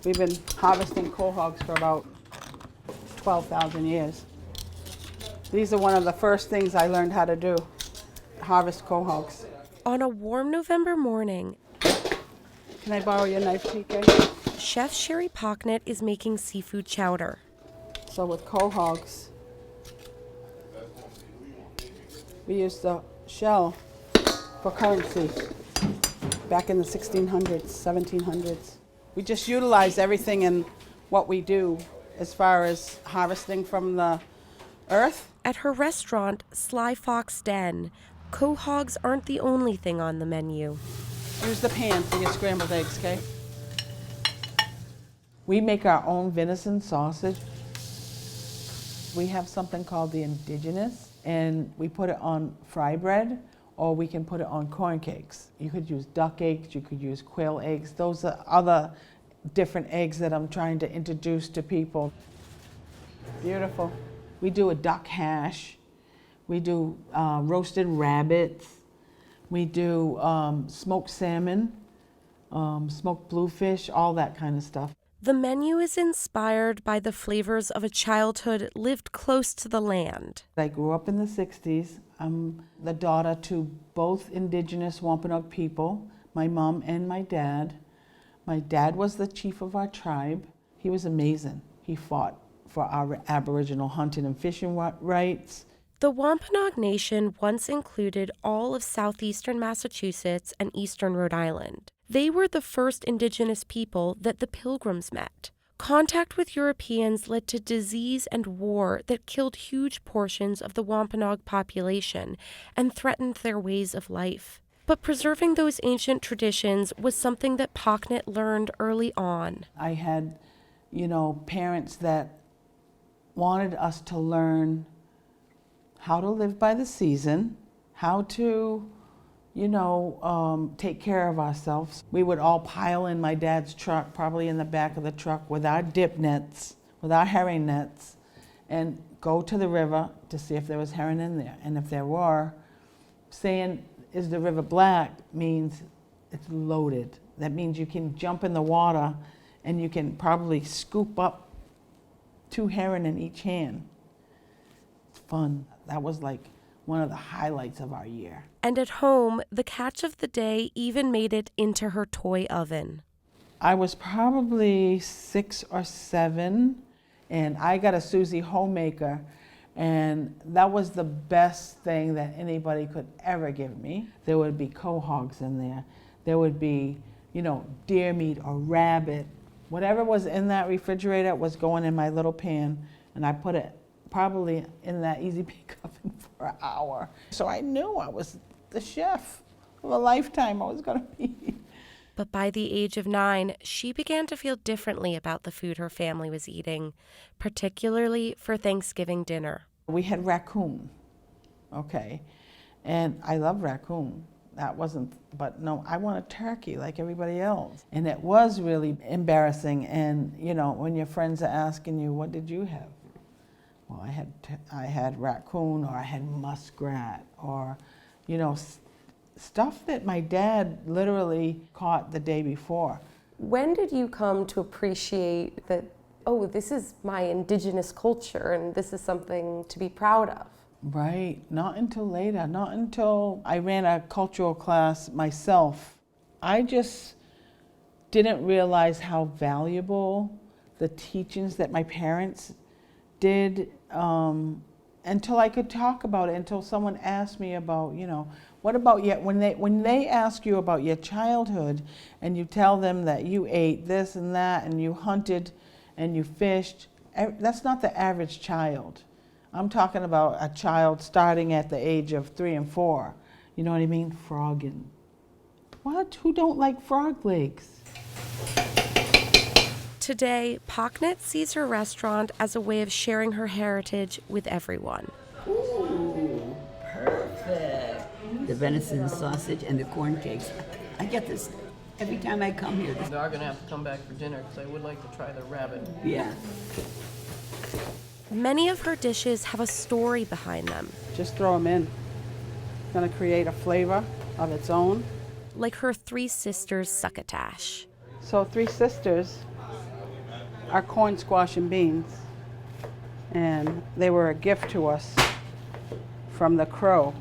We've been harvesting quahogs for about 12,000 years. These are one of the first things I learned how to do, harvest quahogs. On a warm November morning, can I borrow your knife, TK? Chef Sherry Pocknett is making seafood chowder. So with quahogs, we used the shell for currency back in the 1600s, 1700s. We just utilize everything in what we do as far as harvesting from the earth. At her restaurant, Sly Fox Den, quahogs aren't the only thing on the menu. Use the pan for your scrambled eggs, okay? We make our own venison sausage. We have something called the Indigenous, and we put it on fry bread, or we can put it on corn cakes. You could use duck eggs, you could use quail eggs. Those are other different eggs that I'm trying to introduce to people. Beautiful. We do a duck hash. We do roasted rabbits. We do smoked salmon, smoked bluefish, all that kind of stuff. The menu is inspired by the flavors of a childhood lived close to the land. I grew up in the 60s. I'm the daughter to both Indigenous Wampanoag people, my mom and my dad. My dad was the chief of our tribe. He was amazing. He fought for our Aboriginal hunting and fishing rights. The Wampanoag Nation once included all of southeastern Massachusetts and eastern Rhode Island. They were the first Indigenous people that the Pilgrims met. Contact with Europeans led to disease and war that killed huge portions of the Wampanoag population and threatened their ways of life. But preserving those ancient traditions was something that Pocknett learned early on. I had, parents that wanted us to learn how to live by the season, how to, take care of ourselves. We would all pile in my dad's truck, probably in the back of the truck, with our dip nets, with our herring nets, and go to the river to see if there was herring in there. And if there were, saying, is the river black, means it's loaded. That means you can jump in the water and you can probably scoop up 2 herring in each hand. It's fun. That was like one of the highlights of our year. And at home, the catch of the day even made it into her toy oven. I was probably 6 or 7, and I got a Susie homemaker, and that was the best thing that anybody could ever give me. There would be quahogs in there. There would be, deer meat or rabbit. Whatever was in that refrigerator was going in my little pan, and I put it probably in that easy bake oven for an hour. So I knew I was the chef of a lifetime I was going to be. But by the age of 9, she began to feel differently about the food her family was eating, particularly for Thanksgiving dinner. We had raccoon, okay, and I love raccoon. That wasn't, but no, I want a turkey like everybody else. And it was really embarrassing, and when your friends are asking you, what did you have? Well, I had raccoon, or I had muskrat, or, stuff that my dad literally caught the day before. When did you come to appreciate that, oh, this is my Indigenous culture and this is something to be proud of? Right, not until later, not until I ran a cultural class myself. I just didn't realize how valuable the teachings that my parents did until I could talk about it, until someone asked me about, what about when they ask you about your childhood and you tell them that you ate this and that and you hunted and you fished, that's not the average child. I'm talking about a child starting at the age of 3 and 4. You know what I mean? Frogging. What? Who don't like frog legs? Today, Pocknett sees her restaurant as a way of sharing her heritage with everyone. Ooh, perfect. The venison sausage and the corn cakes. I get this every time I come here. They are going to have to come back for dinner because I would like to try the rabbit. Yeah. Many of her dishes have a story behind them. Just throw them in. It's going to create a flavor of its own. Like her 3 sisters' succotash. So 3 sisters are corn, squash, and beans. And they were a gift to us from the crow,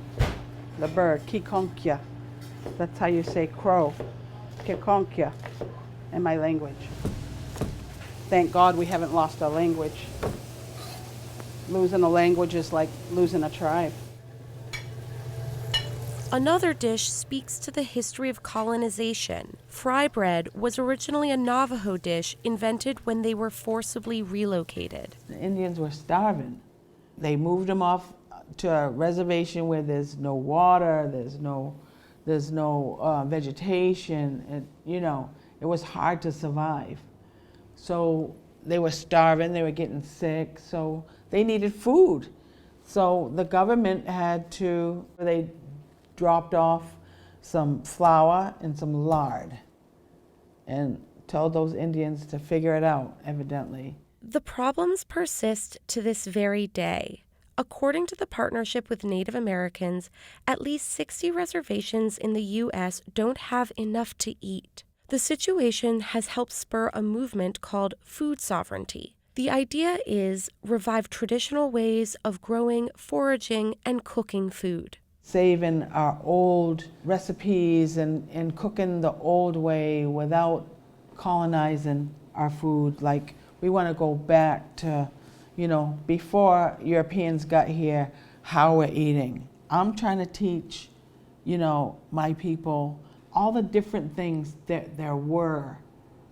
the bird, kikonkya. That's how you say crow, kikonkya, in my language. Thank God we haven't lost our language. Losing a language is like losing a tribe. Another dish speaks to the history of colonization. Fry bread was originally a Navajo dish invented when they were forcibly relocated. The Indians were starving. They moved them off to a reservation where there's no water, there's no vegetation, and it was hard to survive. So they were starving, they were getting sick, so they needed food. So the government they dropped off some flour and some lard and told those Indians to figure it out, evidently. The problems persist to this very day. According to the Partnership with Native Americans, at least 60 reservations in the U.S. don't have enough to eat. The situation has helped spur a movement called food sovereignty. The idea is revive traditional ways of growing, foraging, and cooking food. Saving our old recipes and cooking the old way without colonizing our food. Like, we want to go back to, before Europeans got here, how we're eating. I'm trying to teach, my people all the different things that there were.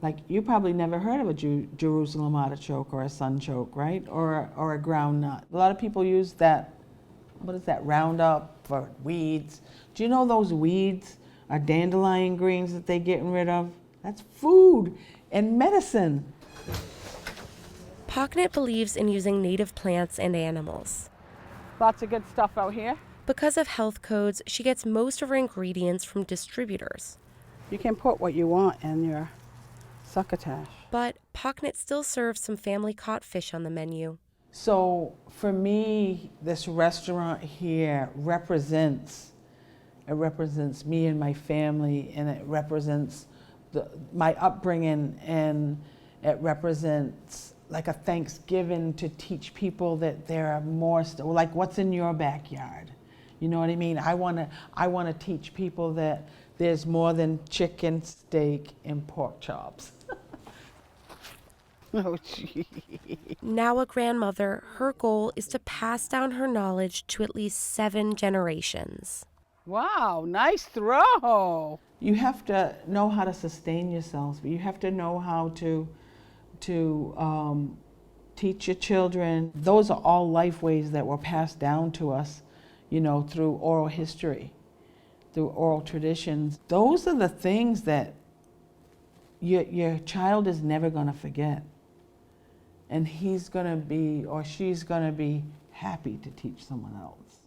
Like, you probably never heard of a Jerusalem artichoke or a sunchoke, right? Or a ground nut. A lot of people use that, what is that, Roundup for weeds. Do you know those weeds are dandelion greens that they're getting rid of? That's food and medicine. Pocknett believes in using native plants and animals. Lots of good stuff out here. Because of health codes, she gets most of her ingredients from distributors. You can put what you want in your succotash. But Pocknett still serves some family-caught fish on the menu. So for me, this restaurant here represents me and my family, and it represents my upbringing, and it represents like a Thanksgiving to teach people that there are more, like what's in your backyard. You know what I mean? I want to teach people that there's more than chicken, steak, and pork chops. Oh, gee. Now a grandmother, her goal is to pass down her knowledge to at least 7 generations. Wow, nice throw. You have to know how to sustain yourselves, but you have to know how to teach your children. Those are all life ways that were passed down to us, through oral history, through oral traditions. Those are the things that your child is never going to forget. And he's going to be, or she's going to be happy to teach someone else.